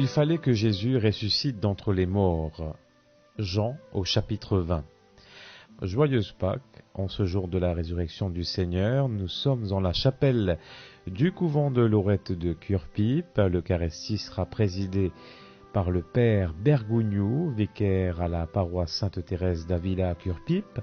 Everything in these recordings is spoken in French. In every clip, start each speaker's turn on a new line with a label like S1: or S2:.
S1: Il fallait que Jésus ressuscite d'entre les morts. Jean au chapitre 20. Joyeuse Pâques, en ce jour de la résurrection du Seigneur, nous sommes en la chapelle du couvent de Lorette de Curpipe. L'Eucharistie sera présidée par le Père Bergougnou, vicaire à la paroisse Sainte-Thérèse d'Avila à Curpipe.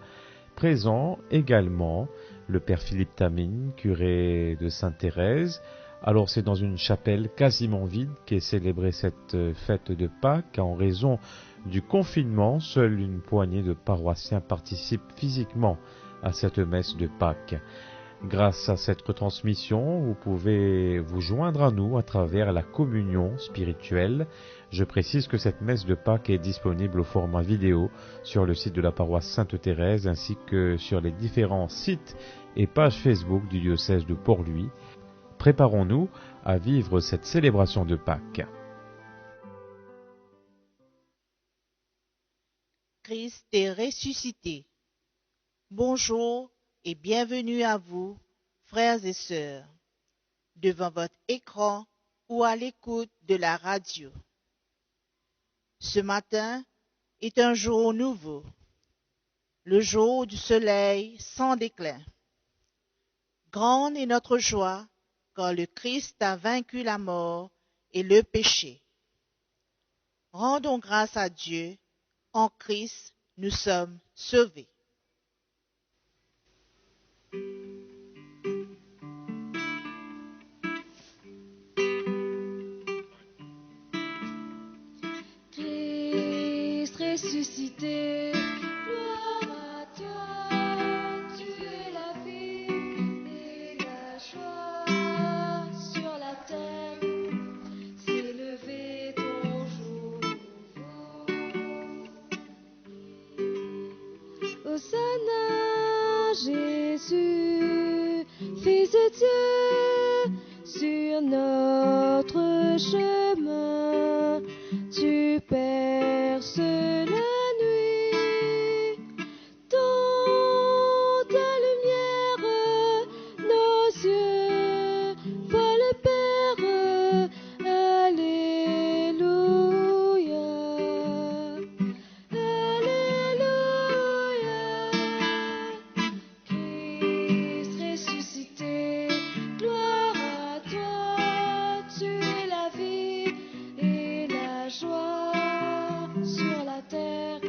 S1: Présent également le Père Philippe Tamine, curé de Sainte-Thérèse. Alors c'est dans une chapelle quasiment vide qu'est célébrée cette fête de Pâques. En raison du confinement, seule une poignée de paroissiens participent physiquement à cette messe de Pâques. Grâce à cette retransmission, vous pouvez vous joindre à nous à travers la communion spirituelle. Je précise que cette messe de Pâques est disponible au format vidéo sur le site de la paroisse Sainte-Thérèse ainsi que sur les différents sites et pages Facebook du diocèse de Port-Louis. Préparons-nous à vivre cette célébration de Pâques.
S2: Christ est ressuscité. Bonjour et bienvenue à vous, frères et sœurs, devant votre écran ou à l'écoute de la radio. Ce matin est un jour nouveau, le jour du soleil sans déclin. Grande est notre joie quand le Christ a vaincu la mort et le péché. Rendons grâce à Dieu, en Christ nous sommes sauvés.
S3: Christ ressuscité, gloire à toi, tu es la vie et la joie sur la terre, s'est levé ton jour nouveau. Hosanna, Jésus, Fils de Dieu, sur notre chemin, tu perces la nuit. Dans ta lumière, nos yeux voient le Père. Alléluia. Alléluia. Christ ressuscité, gloire à toi, tu es la vie et la joie sur la terre,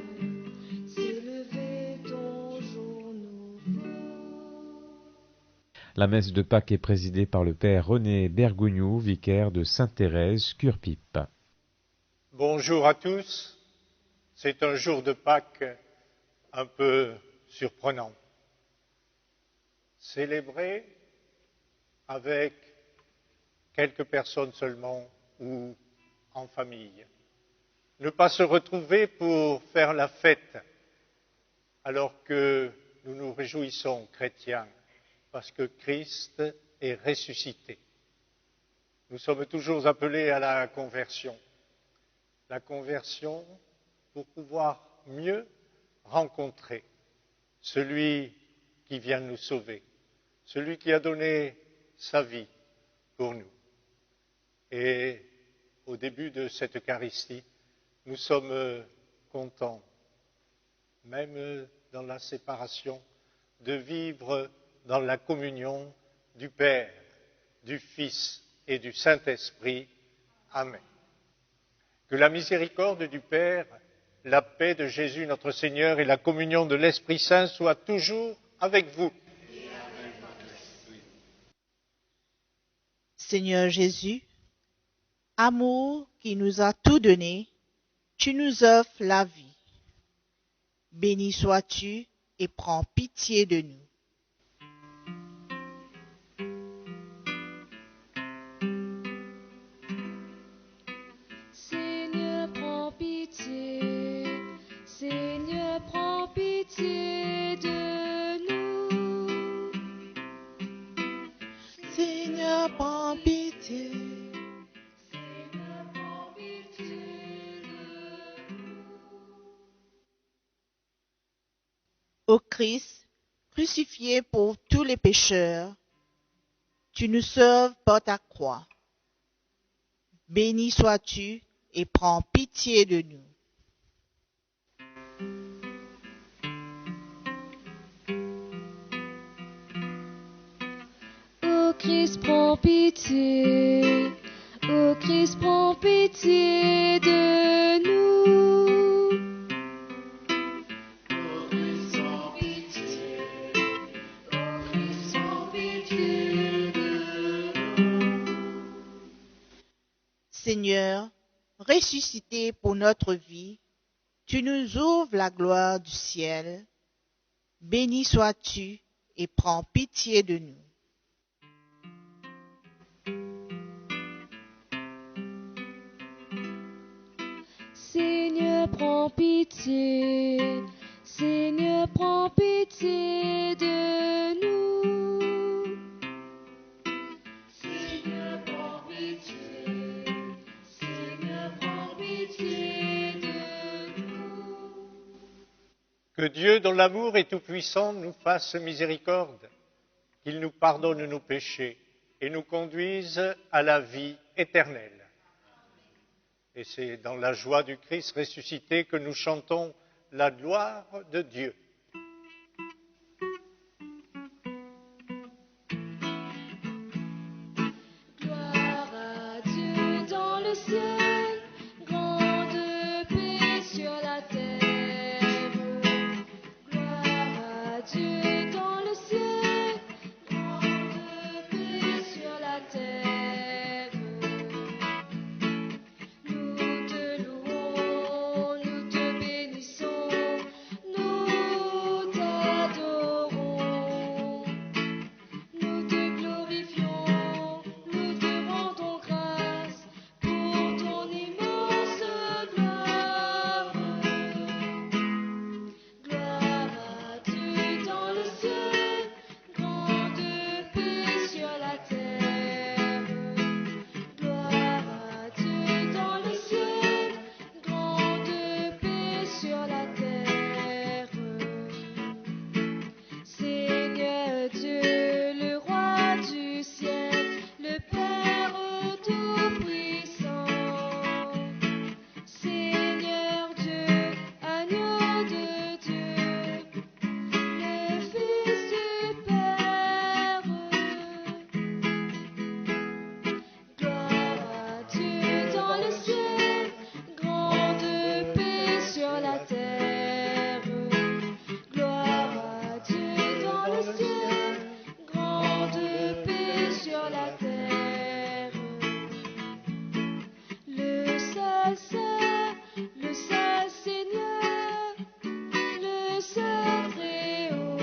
S3: s'est levé ton jour nouveau.
S1: La messe de Pâques est présidée par le Père René Bergougnou, vicaire de Sainte-Thérèse, Curpipe.
S4: Bonjour à tous. C'est un jour de Pâques un peu surprenant. Célébré avec quelques personnes seulement ou en famille. Ne pas se retrouver pour faire la fête alors que nous nous réjouissons, chrétiens, parce que Christ est ressuscité. Nous sommes toujours appelés à la conversion. La conversion pour pouvoir mieux rencontrer celui qui vient nous sauver, celui qui a donné sa vie pour nous. Et au début de cette Eucharistie, nous sommes contents, même dans la séparation, de vivre dans la communion du Père, du Fils et du Saint-Esprit. Amen. Que la miséricorde du Père, la paix de Jésus notre Seigneur et la communion de l'Esprit Saint soient toujours avec vous.
S2: Seigneur Jésus, amour qui nous a tout donné, tu nous offres la vie. Béni sois-tu et prends pitié de nous.
S3: Seigneur, prends pitié. Seigneur, prends pitié de nous.
S2: Seigneur, prends pitié.
S3: Seigneur, prends pitié de nous.
S2: Ô Christ, crucifié pour tous les pécheurs, tu nous sauves par ta croix. Béni sois-tu et prends pitié de nous.
S3: Ô Christ, prends pitié. Ô Christ, prends pitié de nous. Ô Christ, prends pitié. Ô Christ, prends pitié de nous.
S2: Seigneur, ressuscité pour notre vie, tu nous ouvres la gloire du ciel. Béni sois-tu et prends pitié de nous.
S3: Seigneur, prends pitié. Seigneur, prends pitié de nous. Seigneur, prends pitié. Seigneur, prends pitié de nous.
S4: Que Dieu, dont l'amour est tout-puissant, nous fasse miséricorde, qu'il nous pardonne nos péchés et nous conduise à la vie éternelle. Et c'est dans la joie du Christ ressuscité que nous chantons la gloire de Dieu.
S3: Gloire à Dieu dans le ciel, grande paix sur la terre. Gloire à Dieu dans le ciel, grande paix sur la terre. Nous te louons, nous te bénissons, nous t'adorons. Nous te glorifions, nous te rendons grâce pour ton immense gloire. Gloire à Dieu dans le ciel, grande paix sur la terre. Gloire à Dieu dans le ciel, grande paix sur la terre. Seigneur Dieu, le roi du ciel, le Père tout-puissant. Seigneur Dieu, agneau de Dieu, le Fils du Père. Gloire à Dieu dans le ciel, grande paix sur la terre. Gloire à Dieu dans le ciel, grande paix sur la terre. Le seul Seigneur, le seul Très-Haut,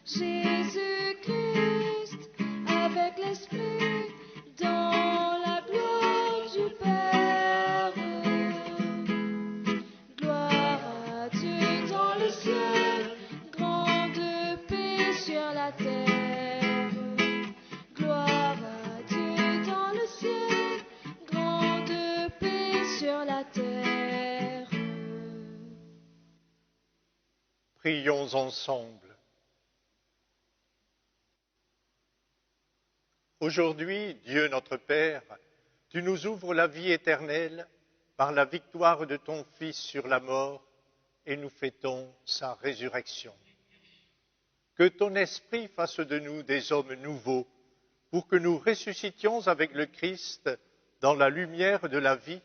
S3: Jésus-Christ avec l'Esprit dans la gloire du Père. Gloire à Dieu dans le ciel, grande paix sur la terre. Gloire à Dieu dans le ciel, grande paix sur la terre.
S4: Prions ensemble. Aujourd'hui, Dieu notre Père, tu nous ouvres la vie éternelle par la victoire de ton Fils sur la mort et nous fêtons sa résurrection. Que ton Esprit fasse de nous des hommes nouveaux pour que nous ressuscitions avec le Christ dans la lumière de la vie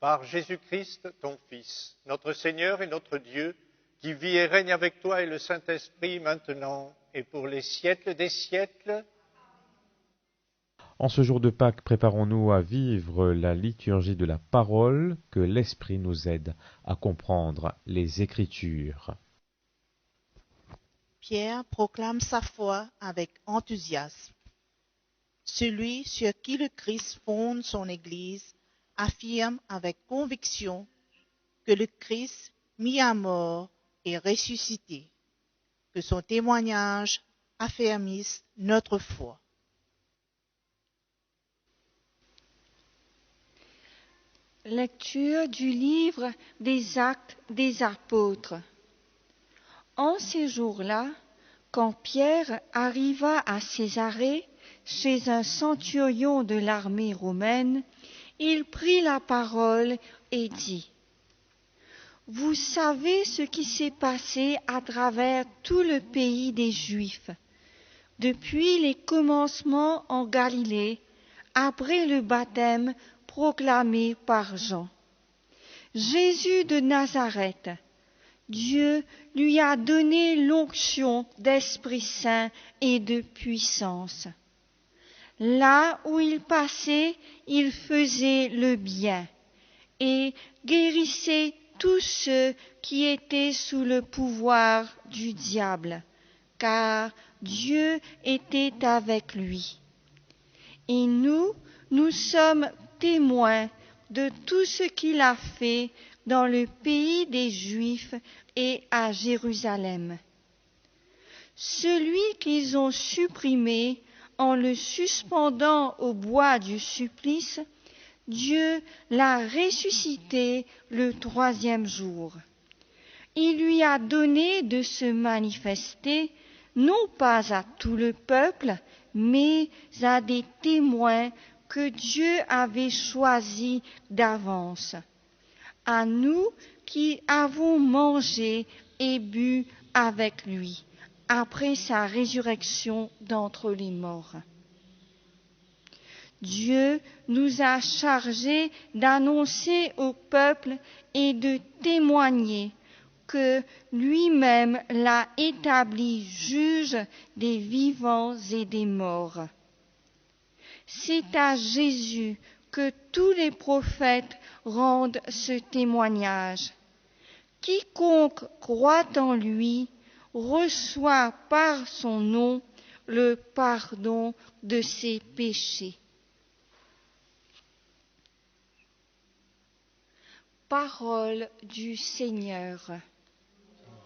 S4: par Jésus-Christ, ton Fils, notre Seigneur et notre Dieu, qui vit et règne avec toi et le Saint-Esprit maintenant et pour les siècles des siècles.
S1: En ce jour de Pâques, préparons-nous à vivre la liturgie de la parole, que l'Esprit nous aide à comprendre les Écritures.
S2: Pierre proclame sa foi avec enthousiasme. Celui sur qui le Christ fonde son Église affirme avec conviction que le Christ, mis à mort, est ressuscité, que son témoignage affermisse notre foi.
S5: Lecture du livre des Actes des Apôtres. En ces jours-là, quand Pierre arriva à Césarée chez un centurion de l'armée romaine, il prit la parole et dit: Vous savez ce qui s'est passé à travers tout le pays des Juifs, depuis les commencements en Galilée, après le baptême proclamé par Jean. Jésus de Nazareth, Dieu lui a donné l'onction d'Esprit Saint et de puissance. Là où il passait, il faisait le bien et guérissait tous ceux qui étaient sous le pouvoir du diable, car Dieu était avec lui. Et nous sommes témoins de tout ce qu'il a fait dans le pays des Juifs et à Jérusalem. Celui qu'ils ont supprimé en le suspendant au bois du supplice, Dieu l'a ressuscité le 3e jour. Il lui a donné de se manifester, non pas à tout le peuple, mais à des témoins que Dieu avait choisis d'avance, à nous qui avons mangé et bu avec lui après sa résurrection d'entre les morts. Dieu nous a chargés d'annoncer au peuple et de témoigner que lui-même l'a établi juge des vivants et des morts. C'est à Jésus que tous les prophètes rendent ce témoignage. Quiconque croit en lui reçoit par son nom le pardon de ses péchés. Parole du Seigneur.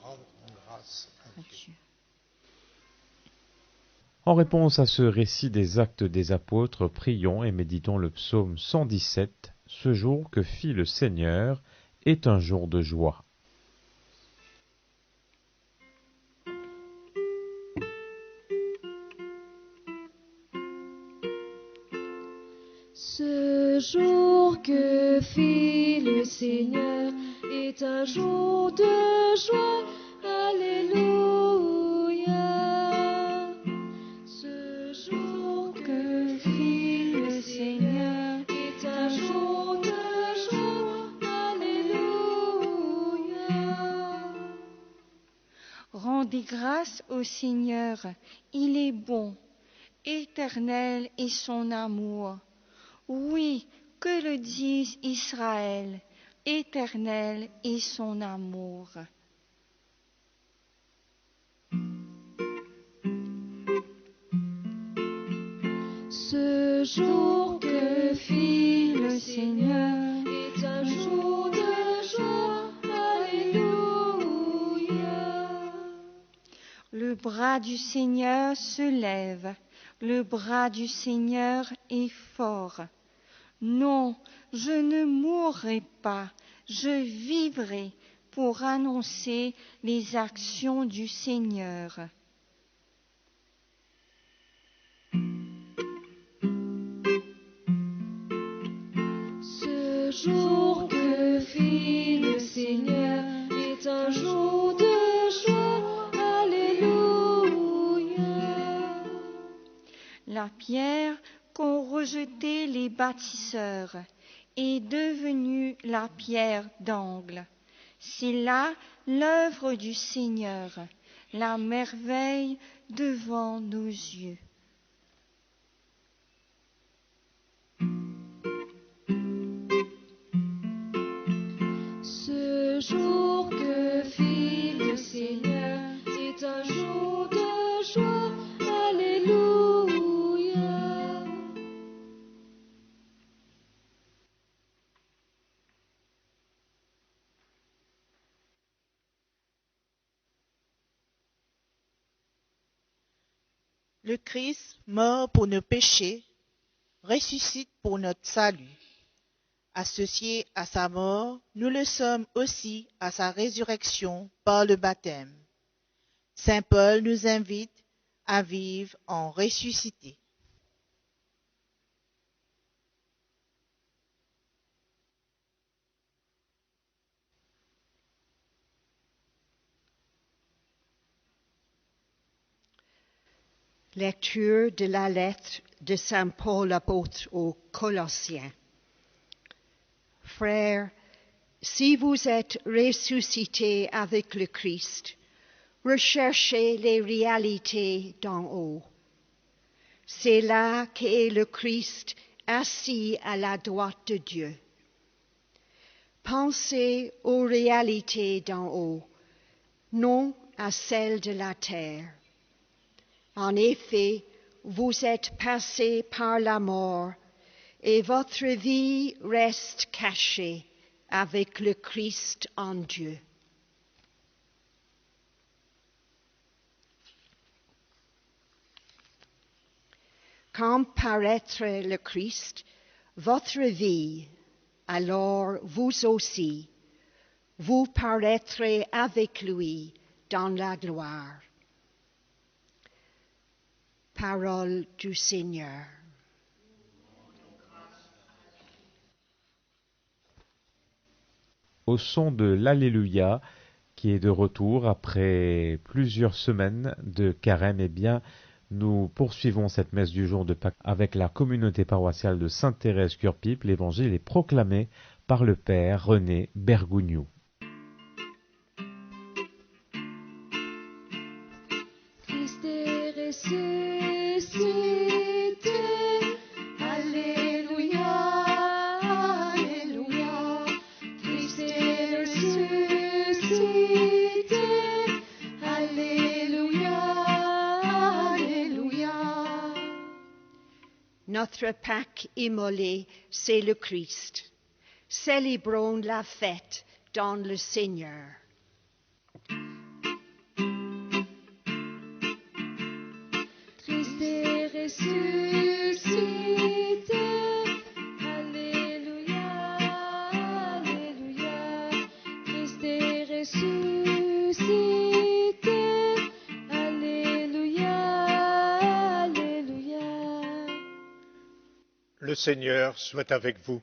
S4: Rendons grâce à Dieu.
S1: En réponse à ce récit des actes des apôtres, prions et méditons le psaume 117. Ce jour que fit le Seigneur est un jour de joie.
S3: Ce jour que fit le Seigneur est un jour de joie. Alléluia. Ce jour que fit le Seigneur est un jour de joie. Alléluia.
S5: Rendez grâce au Seigneur, il est bon, éternel est son amour. Oui, que le dise Israël, éternel est son amour.
S3: Ce jour que fit le Seigneur est un jour de joie. Alléluia.
S5: Le bras du Seigneur se lève, le bras du Seigneur est fort. Non, je ne mourrai pas, je vivrai pour annoncer les actions du Seigneur.
S3: Ce jour que fit le Seigneur est un jour de joie. Alléluia.
S5: La pierre qu'ont rejetée les bâtisseurs est devenue la pierre d'angle. C'est là l'œuvre du Seigneur, la merveille devant nos yeux.
S3: Ce jour que fit le Seigneur est un jour de joie. Alléluia.
S2: Le Christ, mort pour nos péchés, ressuscite pour notre salut. Associés à sa mort, nous le sommes aussi à sa résurrection par le baptême. Saint Paul nous invite à vivre en ressuscité.
S6: Lecture de la lettre de Saint Paul apôtre aux Colossiens. Frères, si vous êtes ressuscités avec le Christ, recherchez les réalités d'en haut. C'est là qu'est le Christ assis à la droite de Dieu. Pensez aux réalités d'en haut, non à celles de la terre. En effet, vous êtes passés par la mort et votre vie reste cachée avec le Christ en Dieu. Quand paraîtra le Christ, votre vie, alors vous aussi, vous paraîtrez avec lui dans la gloire. Parole du Seigneur.
S1: Au son de l'Alléluia, qui est de retour après plusieurs semaines de carême, eh bien, nous poursuivons cette messe du jour de Pâques avec la communauté paroissiale de Sainte-Thérèse-Curpipe. L'évangile est proclamé par le Père René Bergougnoux.
S3: Christ est ressuscité, Alléluia, Alléluia. Christ est ressuscité, Alléluia, Alléluia.
S6: Notre Pâques immolé, c'est le Christ. Célébrons la fête dans le Seigneur.
S3: Christ est ressuscité, Alléluia, Alléluia. Christ est ressuscité, Alléluia, Alléluia.
S4: Le Seigneur soit avec vous.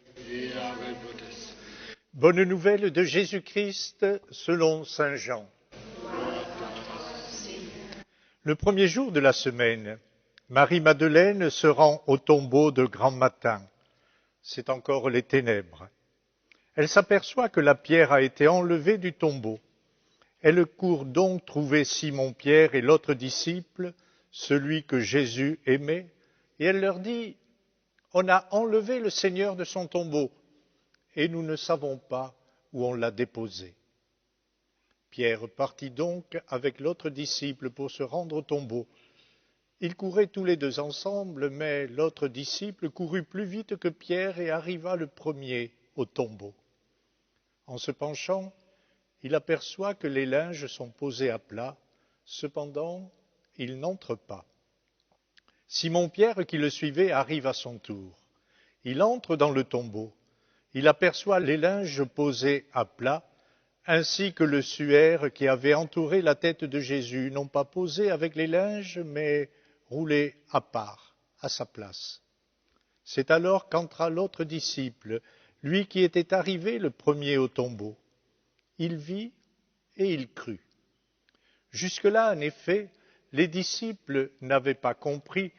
S4: Bonne nouvelle de Jésus-Christ selon Saint Jean. Le premier jour de la semaine, Marie-Madeleine se rend au tombeau de grand matin. C'est encore les ténèbres. Elle s'aperçoit que la pierre a été enlevée du tombeau. Elle court donc trouver Simon-Pierre et l'autre disciple, celui que Jésus aimait, et elle leur dit « On a enlevé le Seigneur de son tombeau, et nous ne savons pas où on l'a déposé. » Pierre partit donc avec l'autre disciple pour se rendre au tombeau. Ils couraient tous les deux ensemble, mais l'autre disciple courut plus vite que Pierre et arriva le premier au tombeau. En se penchant, il aperçoit que les linges sont posés à plat, cependant il n'entre pas. Simon-Pierre, qui le suivait, arrive à son tour. Il entre dans le tombeau. Il aperçoit les linges posés à plat, ainsi que le suaire qui avait entouré la tête de Jésus, non pas posé avec les linges, mais roulé à part, à sa place. C'est alors qu'entra l'autre disciple, lui qui était arrivé le premier au tombeau. Il vit et il crut. Jusque-là, en effet, les disciples n'avaient pas compris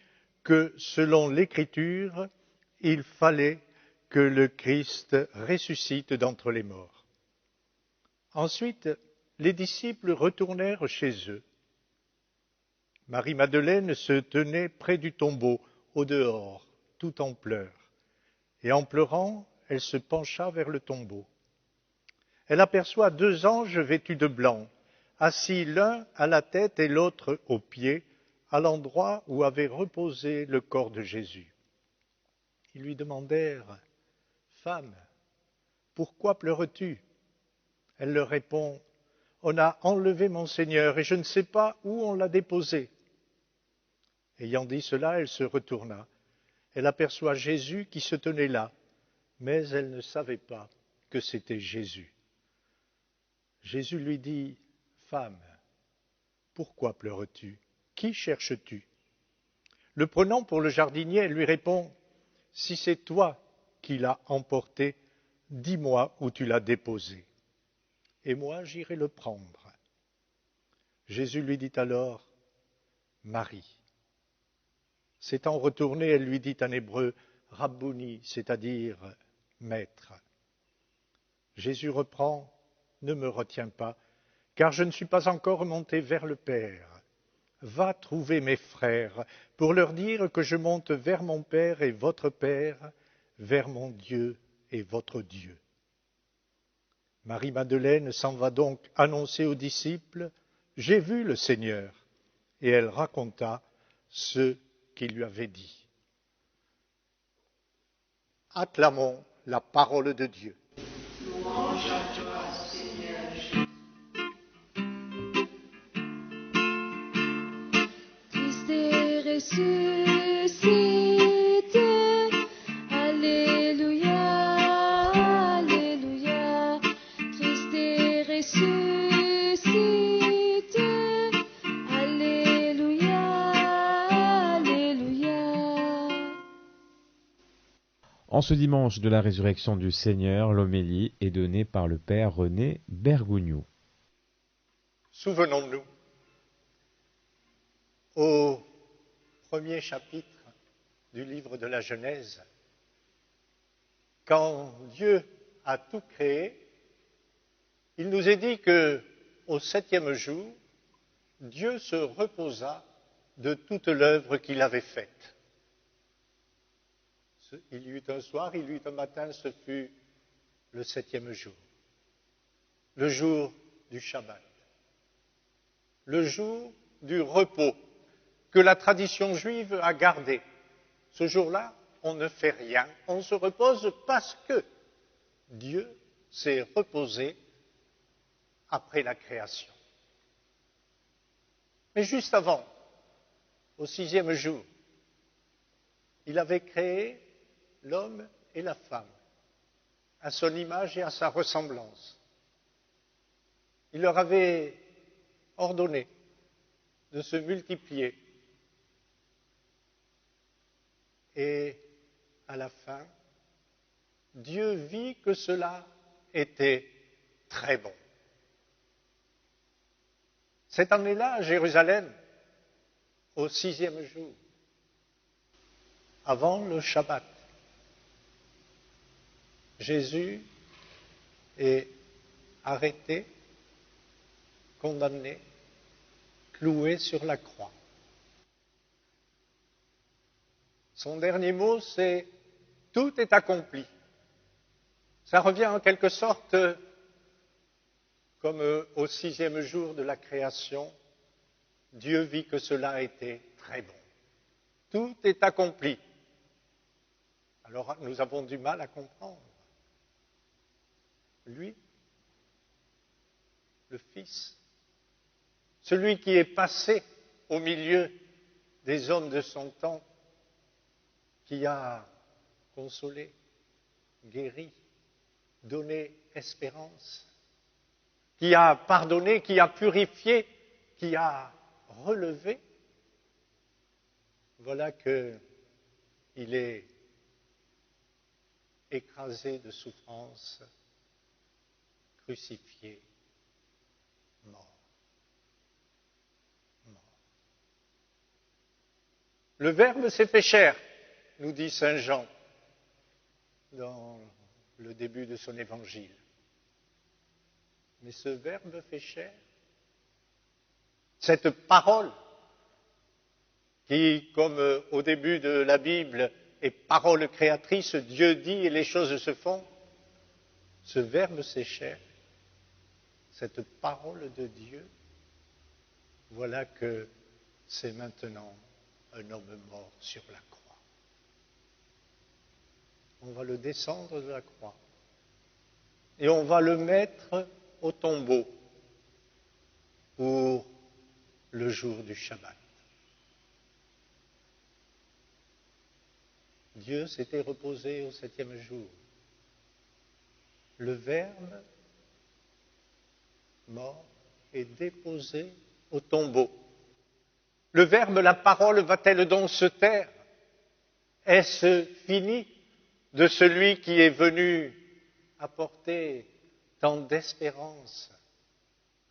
S4: que, selon l'Écriture, il fallait que le Christ ressuscite d'entre les morts. Ensuite, les disciples retournèrent chez eux. Marie-Madeleine se tenait près du tombeau, au dehors, tout en pleurs. Et en pleurant, elle se pencha vers le tombeau. Elle aperçoit deux anges vêtus de blanc, assis l'un à la tête et l'autre aux pieds, à l'endroit où avait reposé le corps de Jésus. Ils lui demandèrent « Femme, pourquoi pleures-tu » Elle leur répond « On a enlevé mon Seigneur et je ne sais pas où on l'a déposé. » Ayant dit cela, elle se retourna. Elle aperçoit Jésus qui se tenait là, mais elle ne savait pas que c'était Jésus. Jésus lui dit « Femme, pourquoi pleures-tu? Qui cherches-tu » Le prenant pour le jardinier, elle lui répond « Si c'est toi qui l'as emporté, dis-moi où tu l'as déposé, et moi j'irai le prendre. » Jésus lui dit alors « Marie. » S'étant retournée, elle lui dit en hébreu « Rabbouni », c'est-à-dire « Maître ». Jésus reprend « Ne me retiens pas, car je ne suis pas encore monté vers le Père. Va trouver mes frères pour leur dire que je monte vers mon Père et votre Père, vers mon Dieu et votre Dieu. » Marie-Madeleine s'en va donc annoncer aux disciples « J'ai vu le Seigneur » et elle raconta ce qu'il lui avait dit. Acclamons la parole de Dieu.
S3: Louange à toi, Seigneur Jésus. Christ est ressuscité. Alléluia, Alléluia. Christ est ressuscité. Alléluia, Alléluia.
S1: En ce dimanche de la résurrection du Seigneur, l'homélie est donnée par le Père René Bergougnou.
S4: Souvenons-nous, au premier chapitre du livre de la Genèse, quand Dieu a tout créé, il nous est dit qu'au septième jour, Dieu se reposa de toute l'œuvre qu'il avait faite. Il y eut un soir, il y eut un matin, ce fut le septième jour, le jour du Shabbat, le jour du repos que la tradition juive a gardé. Ce jour-là, on ne fait rien, on se repose parce que Dieu s'est reposé après la création. Mais juste avant, au sixième jour, il avait créé l'homme et la femme, à son image et à sa ressemblance. Il leur avait ordonné de se multiplier. Et à la fin, Dieu vit que cela était très bon. Cette année-là, à Jérusalem, au sixième jour, avant le Shabbat, Jésus est arrêté, condamné, cloué sur la croix. Son dernier mot, c'est « tout est accompli ». Ça revient en quelque sorte comme au sixième jour de la création, Dieu vit que cela était très bon. Tout est accompli. Alors nous avons du mal à comprendre. Lui, le Fils, celui qui est passé au milieu des hommes de son temps, qui a consolé, guéri, donné espérance, qui a pardonné, qui a purifié, qui a relevé, voilà qu'il est écrasé de souffrance, crucifié, mort. Le Verbe s'est fait chair, nous dit saint Jean dans le début de son évangile. Mais ce Verbe fait chair, cette parole qui, comme au début de la Bible, est parole créatrice, Dieu dit et les choses se font, ce Verbe c'est chair, cette parole de Dieu, voilà que c'est maintenant un homme mort sur la croix. On va le descendre de la croix et on va le mettre au tombeau pour le jour du Shabbat. Dieu s'était reposé au septième jour. Le Verbe mort est déposé au tombeau. Le Verbe, la parole, va-t-elle donc se taire? Est-ce fini de celui qui est venu apporter tant d'espérance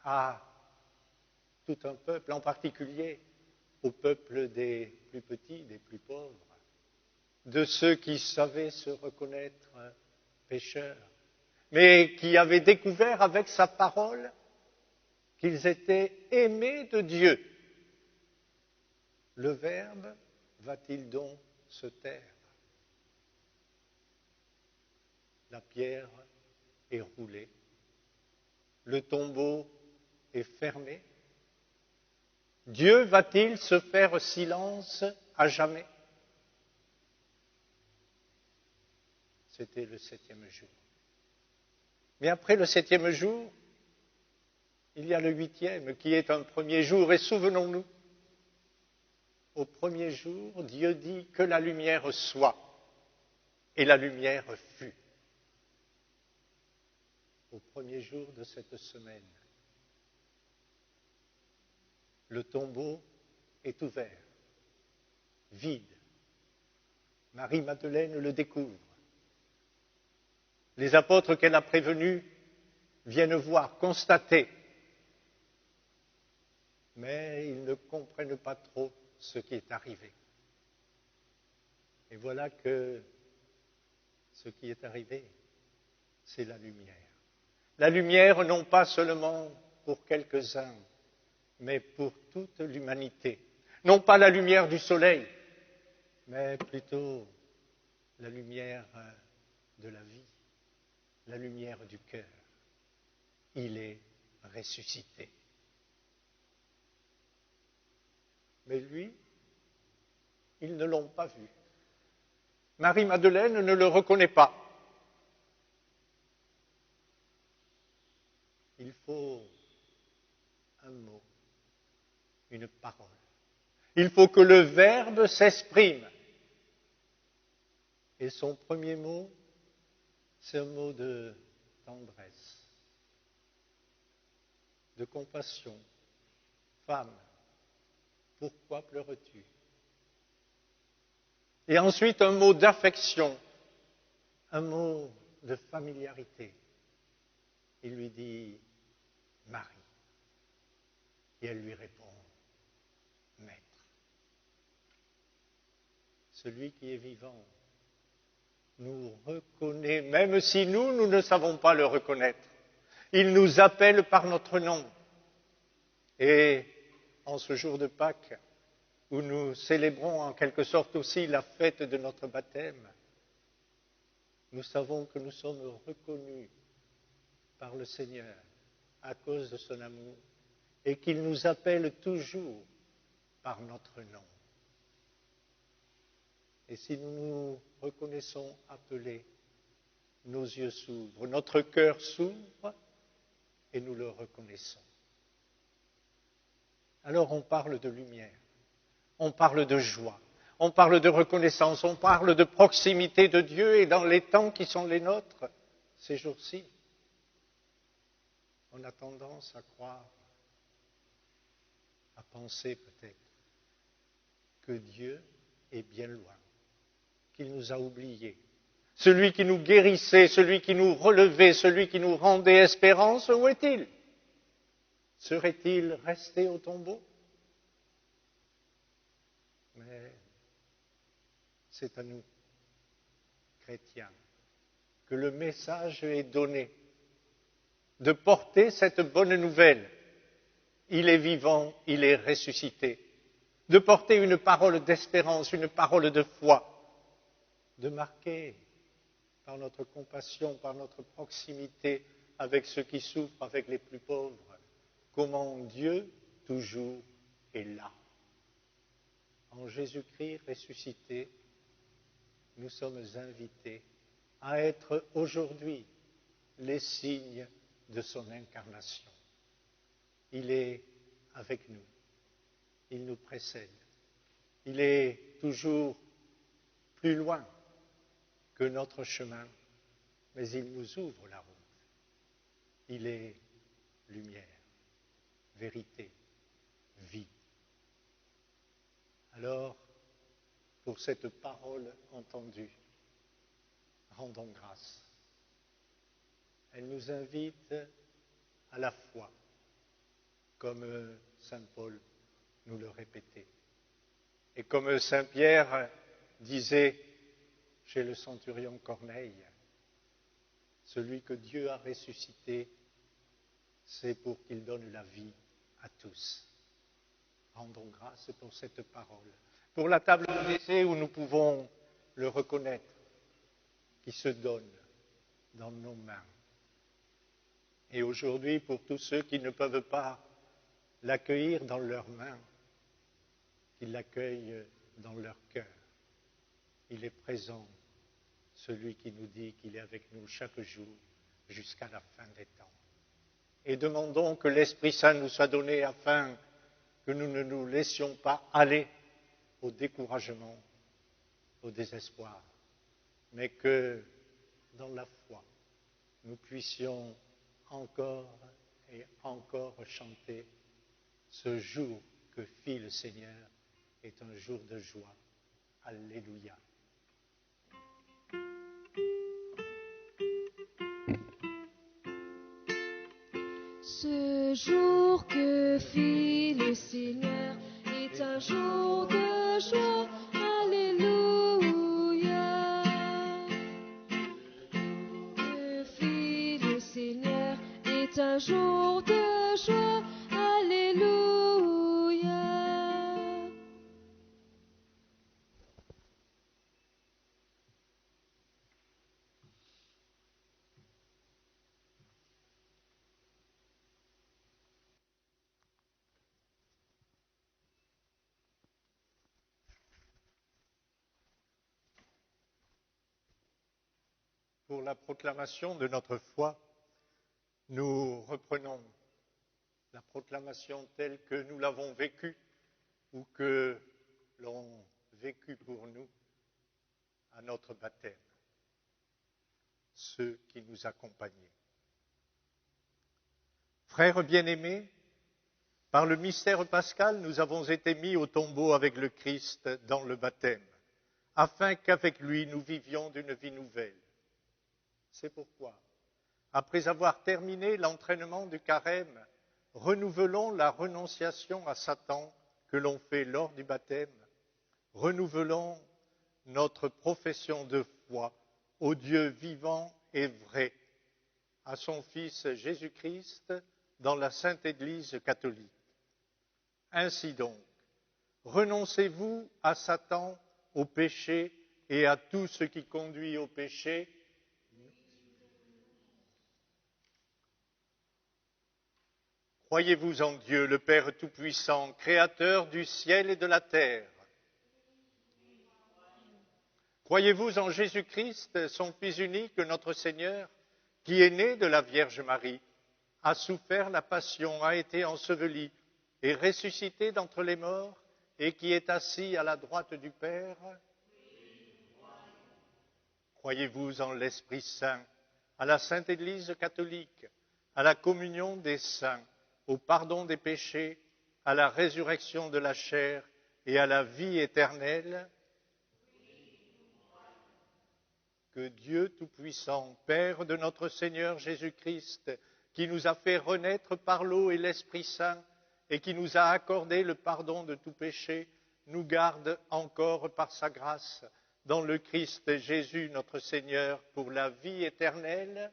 S4: à tout un peuple, en particulier au peuple des plus petits, des plus pauvres, de ceux qui savaient se reconnaître pécheurs, mais qui avaient découvert avec sa parole qu'ils étaient aimés de Dieu. Le Verbe va-t-il donc se taire? La pierre est roulée, le tombeau est fermé. Dieu va-t-il se faire silence à jamais? C'était le 7e jour. Mais après le 7e jour, il y a le 8e qui est un premier jour. Et souvenons-nous, au premier jour, Dieu dit que la lumière soit. Et la lumière fut. Au premier jour de cette semaine, le tombeau est ouvert, vide. Marie-Madeleine le découvre. Les apôtres qu'elle a prévenus viennent voir, constater, mais ils ne comprennent pas trop ce qui est arrivé. Et voilà que ce qui est arrivé, c'est la lumière. La lumière, non pas seulement pour quelques-uns, mais pour toute l'humanité. Non pas la lumière du soleil, mais plutôt la lumière de la vie, la lumière du cœur. Il est ressuscité. Mais lui, ils ne l'ont pas vu. Marie-Madeleine ne le reconnaît pas. Il faut un mot, une parole. Il faut que le Verbe s'exprime. Et son premier mot, c'est un mot de tendresse, de compassion. Femme, pourquoi pleures-tu? Et ensuite un mot d'affection, un mot de familiarité. Il lui dit Marie. Et elle lui répond Maître. Celui qui est vivant nous reconnaît, même si nous ne savons pas le reconnaître. Il nous appelle par notre nom. Et en ce jour de Pâques, où nous célébrons en quelque sorte aussi la fête de notre baptême, nous savons que nous sommes reconnus par le Seigneur à cause de son amour et qu'il nous appelle toujours par notre nom. Et si nous nous reconnaissons appelés, nos yeux s'ouvrent, notre cœur s'ouvre et nous le reconnaissons. Alors on parle de lumière, on parle de joie, on parle de reconnaissance, on parle de proximité de Dieu et dans les temps qui sont les nôtres, ces jours-ci, on a tendance à croire, à penser peut-être que Dieu est bien loin, qu'il nous a oubliés. Celui qui nous guérissait, celui qui nous relevait, celui qui nous rendait espérance, où est-il? Serait-il resté au tombeau? Mais c'est à nous, chrétiens, que le message est donné de porter cette bonne nouvelle. Il est vivant, il est ressuscité. De porter une parole d'espérance, une parole de foi, de marquer par notre compassion, par notre proximité avec ceux qui souffrent, avec les plus pauvres, comment Dieu toujours est là. En Jésus-Christ ressuscité, nous sommes invités à être aujourd'hui les signes de son incarnation. Il est avec nous, il nous précède, il est toujours plus loin que notre chemin, mais il nous ouvre la route. Il est lumière, vérité, vie. Alors, pour cette parole entendue, rendons grâce. Elle nous invite à la foi, comme saint Paul nous le répétait. Et comme Saint Pierre disait chez le centurion Corneille, celui que Dieu a ressuscité, c'est pour qu'il donne la vie à tous. Rendons grâce pour cette parole. Pour la table de décès où nous pouvons le reconnaître, qui se donne dans nos mains. Et aujourd'hui, pour tous ceux qui ne peuvent pas l'accueillir dans leurs mains, qu'ils l'accueillent dans leur cœur. Il est présent, celui qui nous dit qu'il est avec nous chaque jour jusqu'à la fin des temps. Et demandons que l'Esprit Saint nous soit donné afin que nous ne nous laissions pas aller au découragement, au désespoir, mais que dans la foi, nous puissions encore et encore chanter ce jour que fit le Seigneur est un jour de joie. Alléluia.
S3: Ce jour que fit le Seigneur est un jour de joie. Alléluia. Que fit le Seigneur est un jour de joie. Alléluia.
S4: Pour la proclamation de notre foi, nous reprenons la proclamation telle que nous l'avons vécue ou que l'ont vécue pour nous à notre baptême, ceux qui nous accompagnaient. Frères bien-aimés, par le mystère pascal, nous avons été mis au tombeau avec le Christ dans le baptême, afin qu'avec lui nous vivions d'une vie nouvelle. C'est pourquoi, après avoir terminé l'entraînement du carême, renouvelons la renonciation à Satan que l'on fait lors du baptême, renouvelons notre profession de foi au Dieu vivant et vrai, à son Fils Jésus-Christ dans la Sainte Église catholique. Ainsi donc, renoncez-vous à Satan, au péché et à tout ce qui conduit au péché. Croyez-vous en Dieu, le Père Tout-Puissant, Créateur du ciel et de la terre? Croyez-vous en Jésus-Christ, son Fils unique, notre Seigneur, qui est né de la Vierge Marie, a souffert la passion, a été enseveli et ressuscité d'entre les morts, et qui est assis à la droite du Père? Croyez-vous en l'Esprit Saint, à la Sainte Église catholique, à la communion des saints, au pardon des péchés, à la résurrection de la chair et à la vie éternelle? Que Dieu Tout-Puissant, Père de notre Seigneur Jésus-Christ, qui nous a fait renaître par l'eau et l'Esprit Saint, et qui nous a accordé le pardon de tout péché, nous garde encore par sa grâce dans le Christ Jésus notre Seigneur pour la vie éternelle. Amen.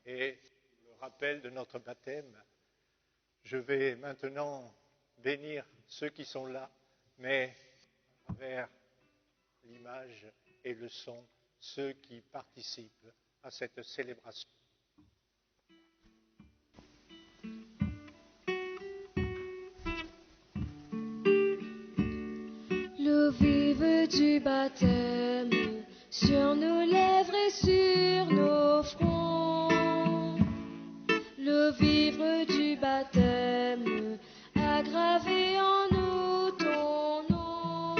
S4: Et le rappel de notre baptême, je vais maintenant bénir ceux qui sont là, mais à travers l'image et le son, ceux qui participent à cette célébration.
S3: L'eau vive du baptême sur nos lèvres et sur nos fronts. L'eau vive du baptême a gravé en nous ton nom.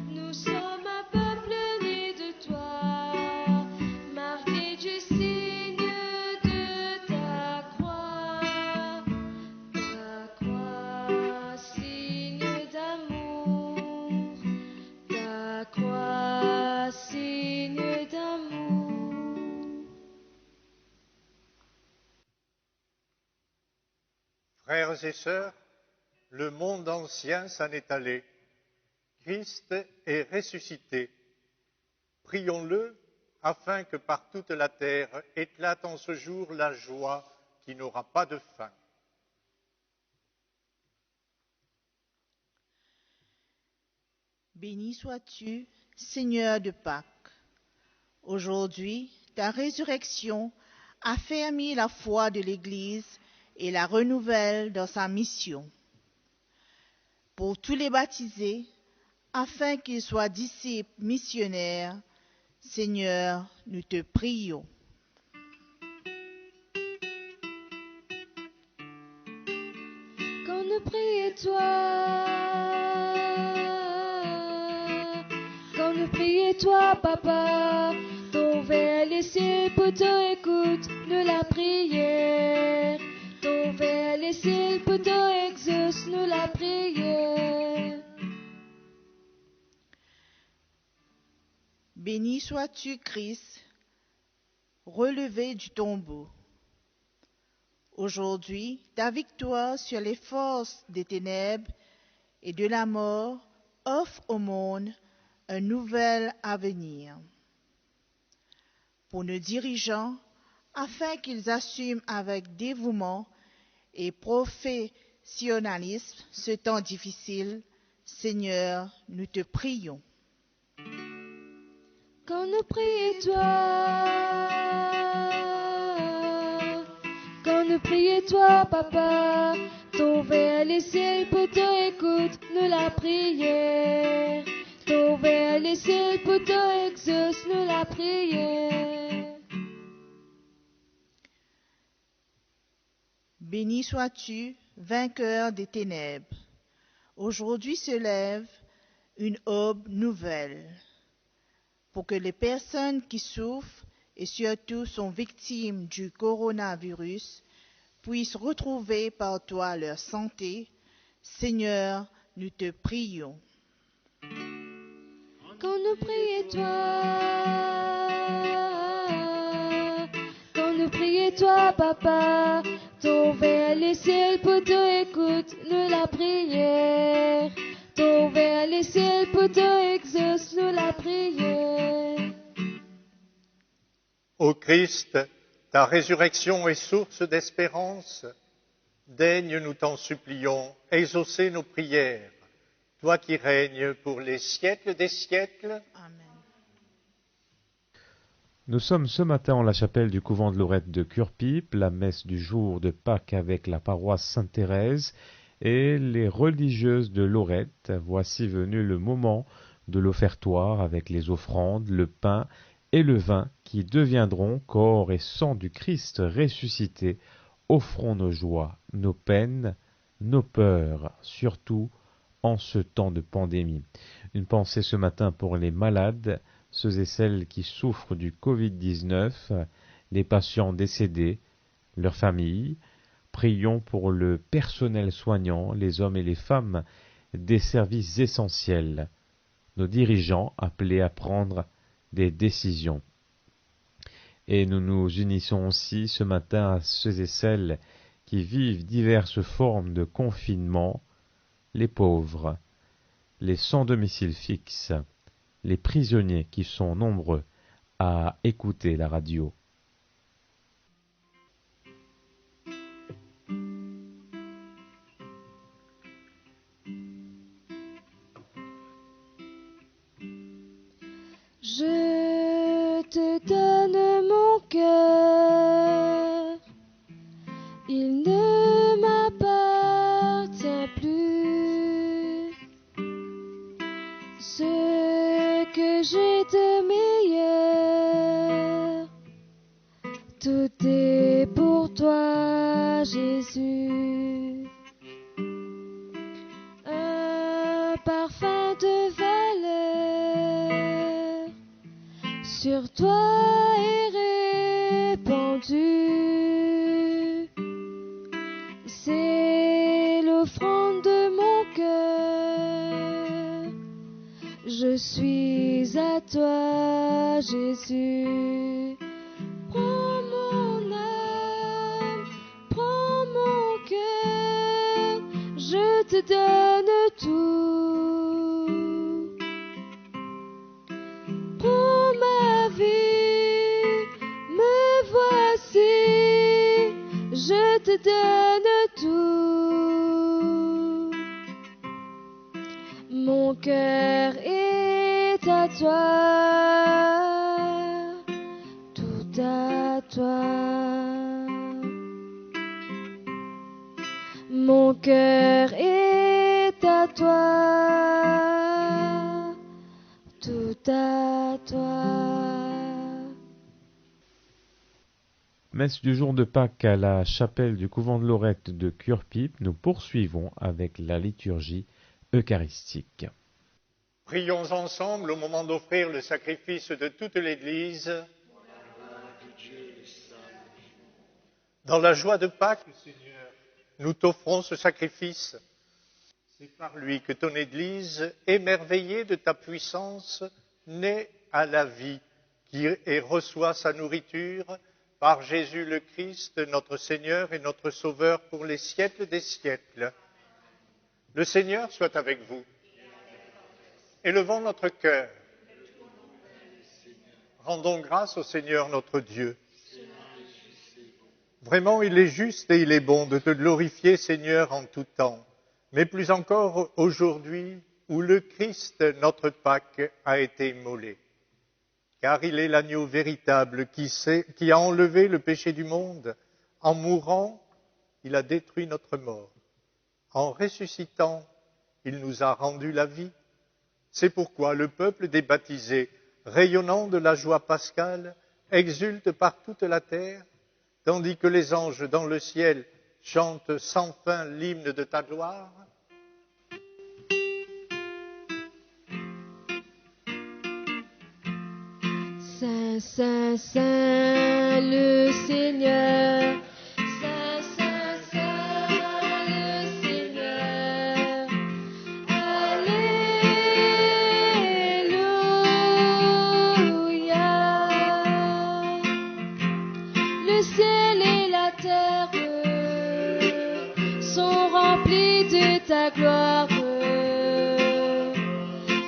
S3: Nous sommes un peuple né de toi, marqué du signe de ta croix, signe d'amour, ta croix, signe d'amour.
S4: Frères et sœurs, le monde ancien s'en est allé, Christ est ressuscité. Prions-le afin que par toute la terre éclate en ce jour la joie qui n'aura pas de fin.
S2: Béni sois-tu, Seigneur de Pâques. Aujourd'hui, ta résurrection affermit la foi de l'Église et la renouvelle dans sa mission. Pour tous les baptisés, afin qu'ils soient disciples missionnaires, Seigneur, nous te prions.
S3: Quand nous prions toi, Papa, ton vers les cieux pour te écoute nous la prière. Ton vers les cieux pour te exauce nous la prière.
S2: Béni sois-tu, Christ, relevé du tombeau. Aujourd'hui, ta victoire sur les forces des ténèbres et de la mort offre au monde un nouvel avenir. Pour nos dirigeants, afin qu'ils assument avec dévouement et professionnalisme ce temps difficile, Seigneur, nous te prions.
S3: Quand nous prions toi, Papa, ton vers les cieux pour te écoute nous la prière. Ton vers les cieux pour te exauce nous la prière.
S2: Béni sois-tu, vainqueur des ténèbres. Aujourd'hui se lève une aube nouvelle pour que les personnes qui souffrent et surtout sont victimes du coronavirus puissent retrouver par toi leur santé. Seigneur, nous te prions.
S3: Quand nous prions toi, Papa, ton vers les cieux pour te écoute nous la prière. Ton vers les cieux pour te exauce nous la prière.
S4: Ô Christ, ta résurrection est source d'espérance. Daigne, nous t'en supplions, exaucer nos prières. Toi qui règnes pour les siècles des siècles.
S2: Amen.
S1: Nous sommes ce matin en la chapelle du couvent de Lorette de Curpipe, la messe du jour de Pâques avec la paroisse Sainte-Thérèse et les religieuses de Lorette. Voici venu le moment de l'offertoire avec les offrandes, le pain et le vin qui deviendront corps et sang du Christ ressuscité. Offrons nos joies, nos peines, nos peurs, surtout en ce temps de pandémie. Une pensée ce matin pour les malades, ceux et celles qui souffrent du Covid-19, les patients décédés, leurs familles. Prions pour le personnel soignant, les hommes et les femmes des services essentiels, nos dirigeants appelés à prendre des décisions. Et nous nous unissons aussi ce matin à ceux et celles qui vivent diverses formes de confinement, les pauvres, les sans domicile fixe, les prisonniers qui sont nombreux à écouter la radio.
S3: Je te donne mon cœur, il ne m'appartient plus. Ce que j'ai de meilleur, tout est pour toi, Jésus. Un parfum de valeur sur toi est répandu. C'est l'offrande de mon cœur. Je suis à toi, Jésus. Prends mon âme, prends mon cœur. Je te donne tout. cœur est à toi, tout à toi. Mon cœur est à toi, tout à toi.
S1: Messe du jour de Pâques à la chapelle du couvent de Lorette de Curepipe, nous poursuivons avec la liturgie eucharistique.
S4: Prions ensemble au moment d'offrir le sacrifice de toute l'Église. Dans la joie de Pâques, Seigneur, nous t'offrons ce sacrifice. C'est par lui que ton Église, émerveillée de ta puissance, naît à la vie et reçoit sa nourriture par Jésus le Christ, notre Seigneur et notre Sauveur pour les siècles des siècles. Le Seigneur soit avec vous. Élevons notre cœur. Rendons grâce au Seigneur notre Dieu. Vraiment, il est juste et il est bon de te glorifier, Seigneur, en tout temps, mais plus encore aujourd'hui où le Christ, notre Pâque, a été immolé. Car il est l'agneau véritable qui a enlevé le péché du monde. En mourant, il a détruit notre mort. En ressuscitant, il nous a rendu la vie. C'est pourquoi le peuple des baptisés, rayonnant de la joie pascale, exulte par toute la terre, tandis que les anges dans le ciel chantent sans fin l'hymne de ta gloire.
S3: Saint, Saint, Saint, le Seigneur. Saint, Saint, Saint, le Seigneur. Alléluia. Le ciel et la terre sont remplis de ta gloire.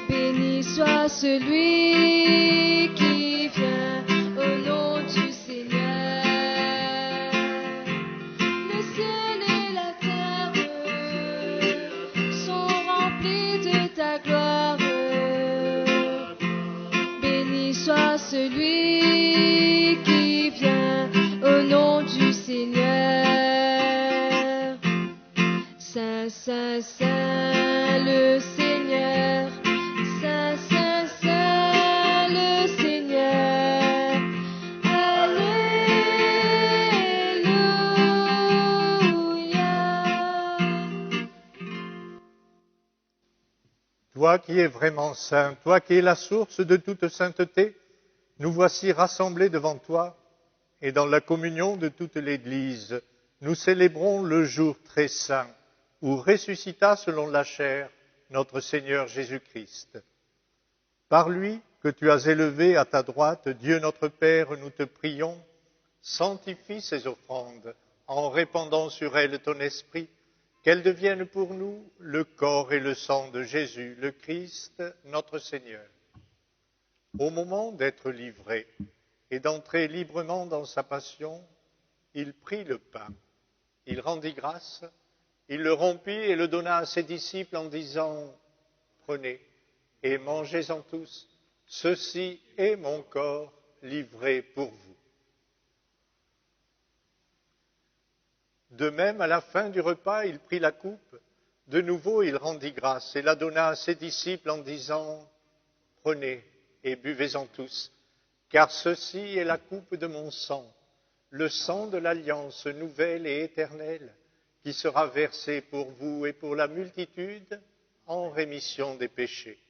S3: Béni soit celui qui vient au nom du Seigneur. Le ciel et la terre sont remplis de ta gloire. Béni soit celui qui vient au nom du Seigneur. Saint, Saint, Saint, le Seigneur. Saint, Saint, Saint, le Seigneur. Alléluia.
S4: Toi qui es vraiment saint, toi qui es la source de toute sainteté, nous voici rassemblés devant toi et dans la communion de toute l'Église, nous célébrons le jour très saint où ressuscita selon la chair notre Seigneur Jésus-Christ. Par lui que tu as élevé à ta droite, Dieu notre Père, nous te prions, sanctifie ces offrandes en répandant sur elles ton esprit, qu'elles deviennent pour nous le corps et le sang de Jésus, le Christ, notre Seigneur. Au moment d'être livré et d'entrer librement dans sa passion, il prit le pain, il rendit grâce, il le rompit et le donna à ses disciples en disant « Prenez et mangez-en tous, ceci est mon corps livré pour vous. » De même, à la fin du repas, il prit la coupe, de nouveau il rendit grâce et la donna à ses disciples en disant « Prenez et buvez-en tous, car ceci est la coupe de mon sang, le sang de l'alliance nouvelle et éternelle, qui sera versé pour vous et pour la multitude en rémission des péchés.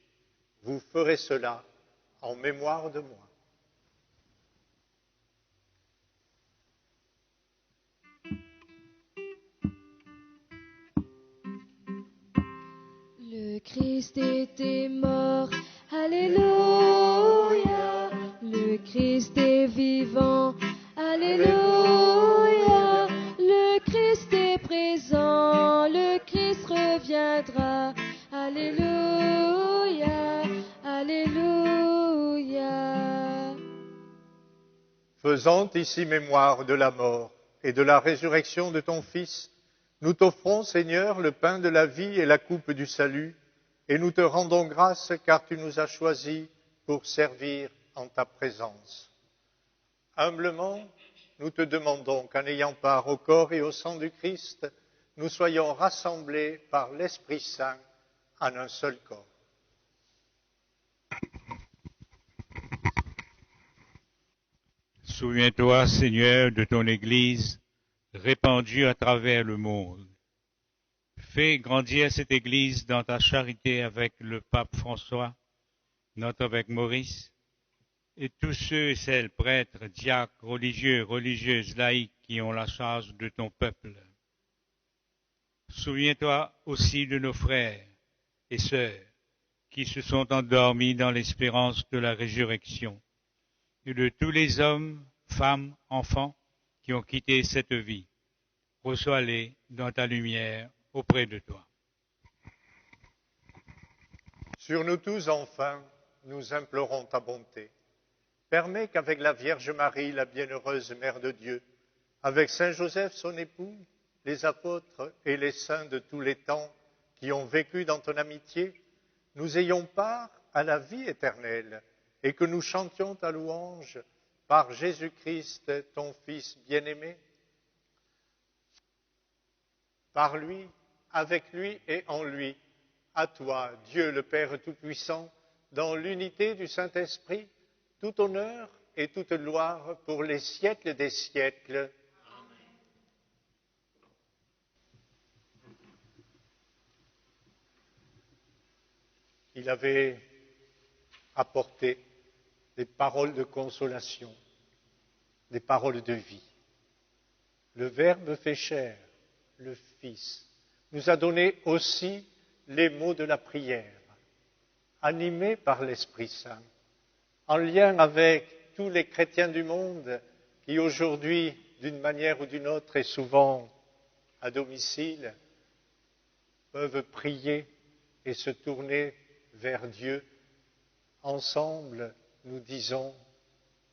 S4: Vous ferez cela en mémoire de moi. »
S3: Le Christ était mort, alléluia. Le Christ est vivant, alléluia. Le Christ est présent, le Christ reviendra, alléluia, alléluia.
S4: Faisant ici mémoire de la mort et de la résurrection de ton Fils, nous t'offrons, Seigneur, le pain de la vie et la coupe du salut, et nous te rendons grâce car tu nous as choisis pour servir en ta présence. Humblement, nous te demandons qu'en ayant part au corps et au sang du Christ, nous soyons rassemblés par l'Esprit Saint en un seul corps.
S7: Souviens-toi, Seigneur, de ton Église répandue à travers le monde. Fais grandir cette Église dans ta charité avec le pape François, notre évêque Maurice, et tous ceux et celles, prêtres, diacres, religieux, religieuses, laïcs, qui ont la charge de ton peuple. Souviens-toi aussi de nos frères et sœurs qui se sont endormis dans l'espérance de la résurrection, et de tous les hommes, femmes, enfants qui ont quitté cette vie. Reçois-les dans ta lumière auprès de toi.
S4: Sur nous tous, enfin, nous implorons ta bonté. Permets qu'avec la Vierge Marie, la bienheureuse Mère de Dieu, avec Saint Joseph, son époux, les apôtres et les saints de tous les temps qui ont vécu dans ton amitié, nous ayons part à la vie éternelle et que nous chantions ta louange par Jésus-Christ, ton Fils bien-aimé. Par lui, avec lui et en lui, à toi, Dieu le Père Tout-Puissant, dans l'unité du Saint-Esprit, tout honneur et toute gloire pour les siècles des siècles. Il avait apporté des paroles de consolation, des paroles de vie. Le Verbe fait chair, le Fils, nous a donné aussi les mots de la prière, animés par l'Esprit Saint, en lien avec tous les chrétiens du monde qui aujourd'hui, d'une manière ou d'une autre, et souvent à domicile, peuvent prier et se tourner vers Dieu. Ensemble, nous disons,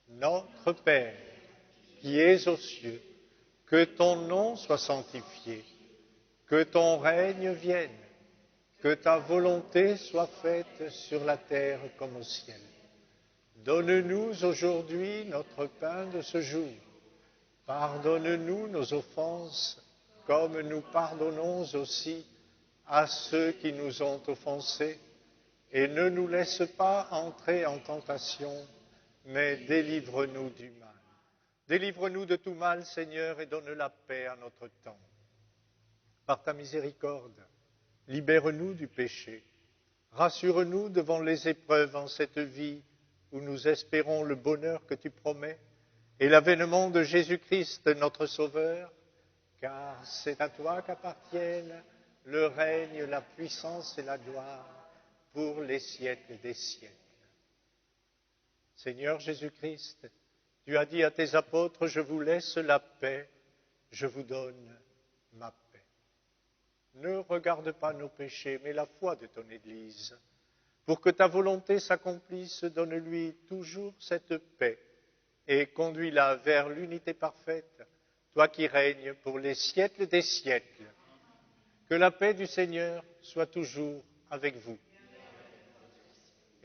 S4: Notre Père, qui es aux cieux, que ton nom soit sanctifié, que ton règne vienne, que ta volonté soit faite sur la terre comme au ciel. Donne-nous aujourd'hui notre pain de ce jour. Pardonne-nous nos offenses, comme nous pardonnons aussi à ceux qui nous ont offensés. Et ne nous laisse pas entrer en tentation, mais délivre-nous du mal. Délivre-nous de tout mal, Seigneur, et donne la paix à notre temps. Par ta miséricorde, libère-nous du péché. Rassure-nous devant les épreuves en cette vie où nous espérons le bonheur que tu promets et l'avènement de Jésus-Christ, notre Sauveur, car c'est à toi qu'appartiennent le règne, la puissance et la gloire pour les siècles des siècles. Seigneur Jésus-Christ, tu as dit à tes apôtres, je vous laisse la paix, je vous donne ma paix. Ne regarde pas nos péchés, mais la foi de ton Église. Pour que ta volonté s'accomplisse, donne-lui toujours cette paix et conduis-la vers l'unité parfaite, toi qui règnes pour les siècles des siècles. Que la paix du Seigneur soit toujours avec vous.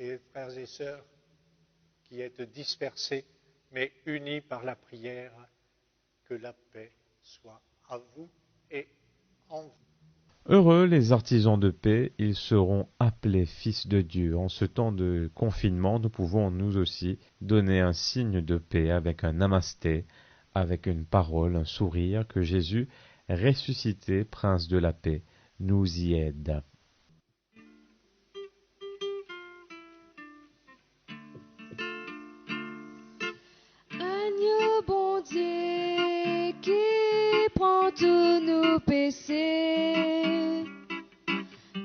S4: Et frères et sœurs qui êtes dispersés, mais unis par la prière, que la paix soit à vous et en vous.
S1: Heureux les artisans de paix, ils seront appelés fils de Dieu. En ce temps de confinement, nous pouvons nous aussi donner un signe de paix avec un namasté, avec une parole, un sourire, que Jésus, ressuscité, prince de la paix, nous y aide.
S3: Agneau bon Dieu qui prend tous nos péchés.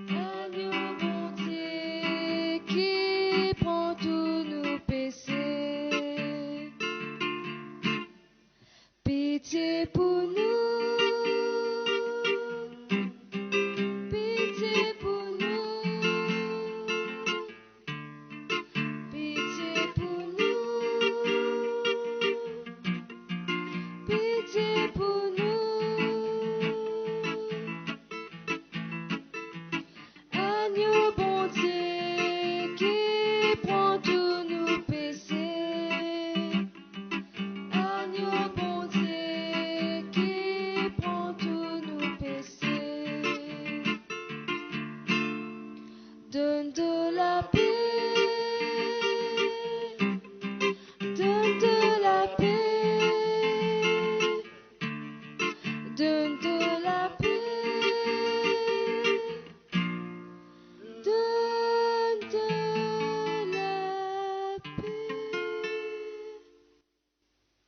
S3: Agneau bon Dieu qui prend tous nos péchés. Pitié pour nous. Pitié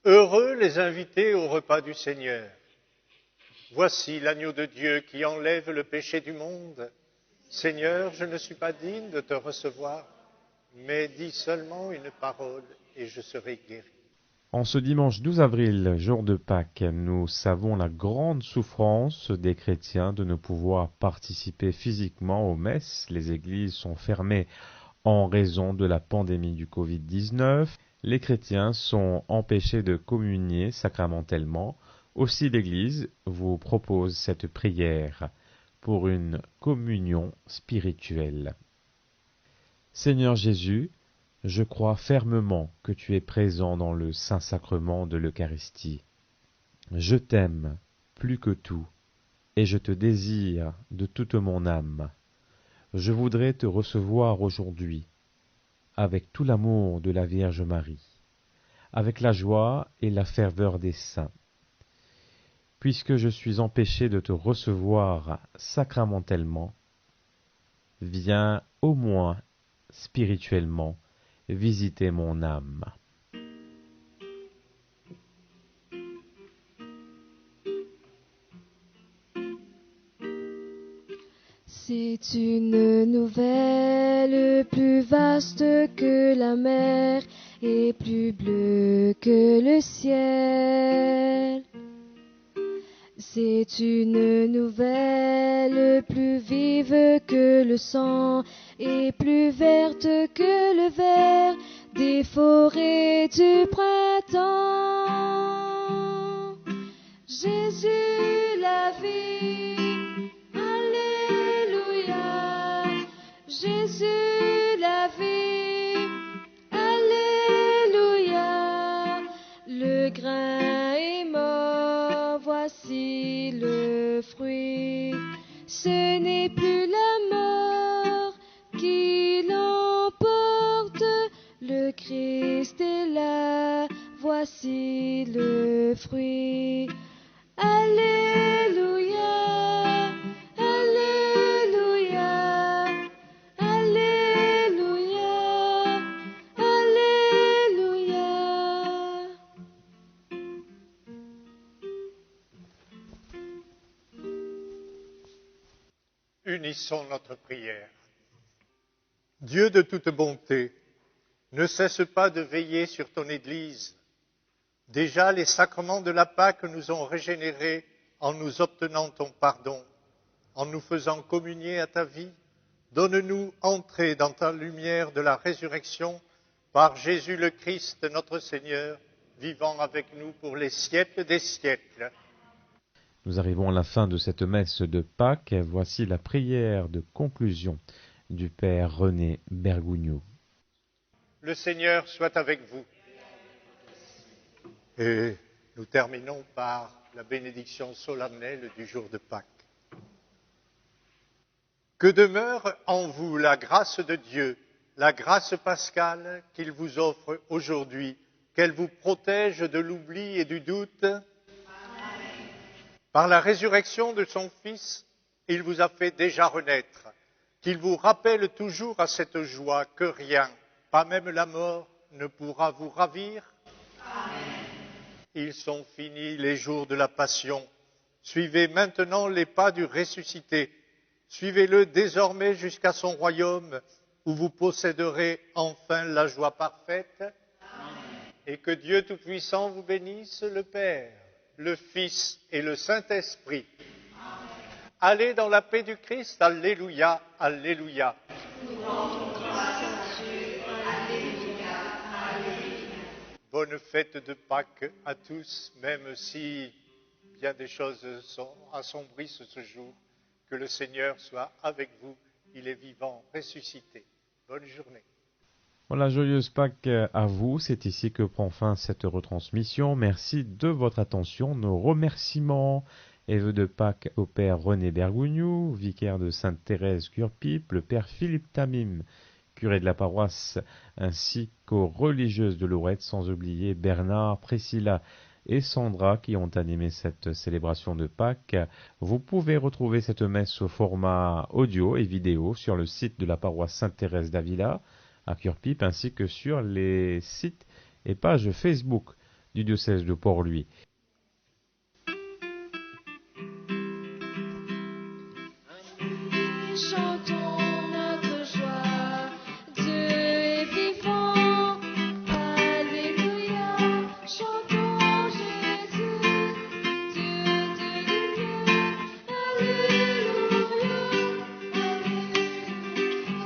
S4: Heureux les invités au repas du Seigneur. Voici l'agneau de Dieu qui enlève le péché du monde. Seigneur, je ne suis pas digne de te recevoir, mais dis seulement une parole et je serai guéri.
S1: En ce dimanche 12 avril, jour de Pâques, nous savons la grande souffrance des chrétiens de ne pouvoir participer physiquement aux messes. Les églises sont fermées en raison de la pandémie du Covid-19. Les chrétiens sont empêchés de communier sacramentellement. Aussi l'Église vous propose cette prière pour une communion spirituelle. Seigneur Jésus, je crois fermement que tu es présent dans le Saint-Sacrement de l'Eucharistie. Je t'aime plus que tout, et je te désire de toute mon âme. Je voudrais te recevoir aujourd'hui, avec tout l'amour de la Vierge Marie, avec la joie et la ferveur des saints. Puisque je suis empêché de te recevoir sacramentellement, viens au moins spirituellement visiter mon âme.
S3: C'est une nouvelle plus vaste que la mer et plus bleue que le ciel. C'est une nouvelle plus vive que le sang et plus verte que le vert des forêts du printemps. Jésus la vie, alléluia. Jésus la vie, alléluia. Le grain est mort, voici le fruit. Ce n'est plus la mort qui l'emporte. Le Christ est là, voici le fruit. Alléluia, alléluia, alléluia, alléluia.
S4: Unissons notre prière. Dieu de toute bonté, ne cesse pas de veiller sur ton Église. Déjà, les sacrements de la Pâque nous ont régénérés en nous obtenant ton pardon, en nous faisant communier à ta vie. Donne-nous entrée dans ta lumière de la résurrection par Jésus le Christ, notre Seigneur, vivant avec nous pour les siècles des siècles.
S1: Nous arrivons à la fin de cette messe de Pâques. Voici la prière de conclusion du Père René Bergougnoux.
S4: Le Seigneur soit avec vous. Et nous terminons par la bénédiction solennelle du jour de Pâques. Que demeure en vous la grâce de Dieu, la grâce pascale qu'il vous offre aujourd'hui, qu'elle vous protège de l'oubli et du doute. Amen. Par la résurrection de son Fils, il vous a fait déjà renaître, qu'il vous rappelle toujours à cette joie que rien, pas même la mort, ne pourra vous ravir. Amen. Ils sont finis les jours de la Passion. Suivez maintenant les pas du ressuscité. Suivez-le désormais jusqu'à son royaume, où vous posséderez enfin la joie parfaite. Amen. Et que Dieu Tout-Puissant vous bénisse, le Père, le Fils et le Saint-Esprit. Amen. Allez dans la paix du Christ. Alléluia, alléluia. Bonne fête de Pâques à tous, même si bien des choses assombrissent ce jour. Que le Seigneur soit avec vous, il est vivant, ressuscité. Bonne journée.
S1: Voilà, joyeuse Pâques à vous. C'est ici que prend fin cette retransmission. Merci de votre attention. Nos remerciements et vœux de Pâques au Père René Bergougnoux, vicaire de Sainte-Thérèse Cure-Pipe, le Père Philippe Tamim, curé de la paroisse, ainsi qu'aux religieuses de Lorette, sans oublier Bernard, Priscilla et Sandra qui ont animé cette célébration de Pâques. Vous pouvez retrouver cette messe au format audio et vidéo sur le site de la paroisse Sainte-Thérèse d'Avila à Cure-Pipe, ainsi que sur les sites et pages Facebook du diocèse de Port-Louis.
S3: Chantons notre joie, Dieu est vivant, Alléluia. Chantons Jésus, Dieu de lumière, Alléluia, Alléluia.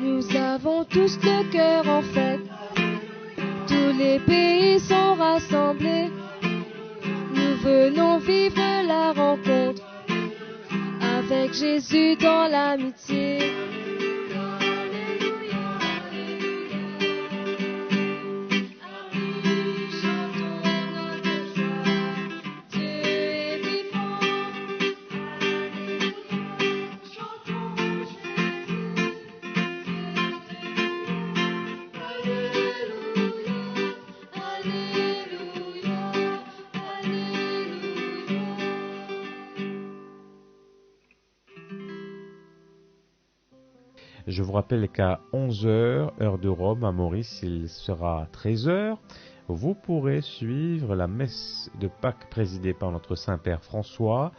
S3: Nous avons tous le cœur en fête, tous les pays sont rassemblés. Nous venons vivre la rencontre avec Jésus dans l'amitié. Alléluia, Alléluia. Chantons notre joie, Dieu est vivant. Alléluia. Chantons Jésus, Alléluia, Alléluia, Alléluia.
S1: Je vous rappelle qu'à 11h, heure de Rome, à Maurice, il sera 13h. Vous pourrez suivre la messe de Pâques présidée par notre Saint-Père François,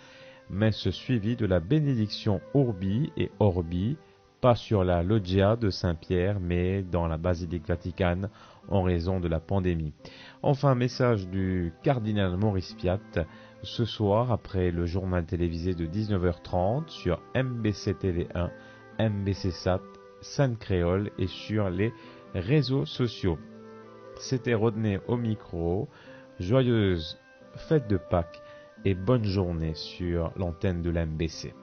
S1: messe suivie de la bénédiction Urbi et Orbi, pas sur la loggia de Saint-Pierre, mais dans la basilique Vaticane en raison de la pandémie. Enfin, message du cardinal Maurice Piat, ce soir après le journal télévisé de 19h30 sur MBC TV1, MBC Sat, Sainte Créole et sur les réseaux sociaux. C'était Rodney au micro. Joyeuse fête de Pâques et bonne journée sur l'antenne de la MBC.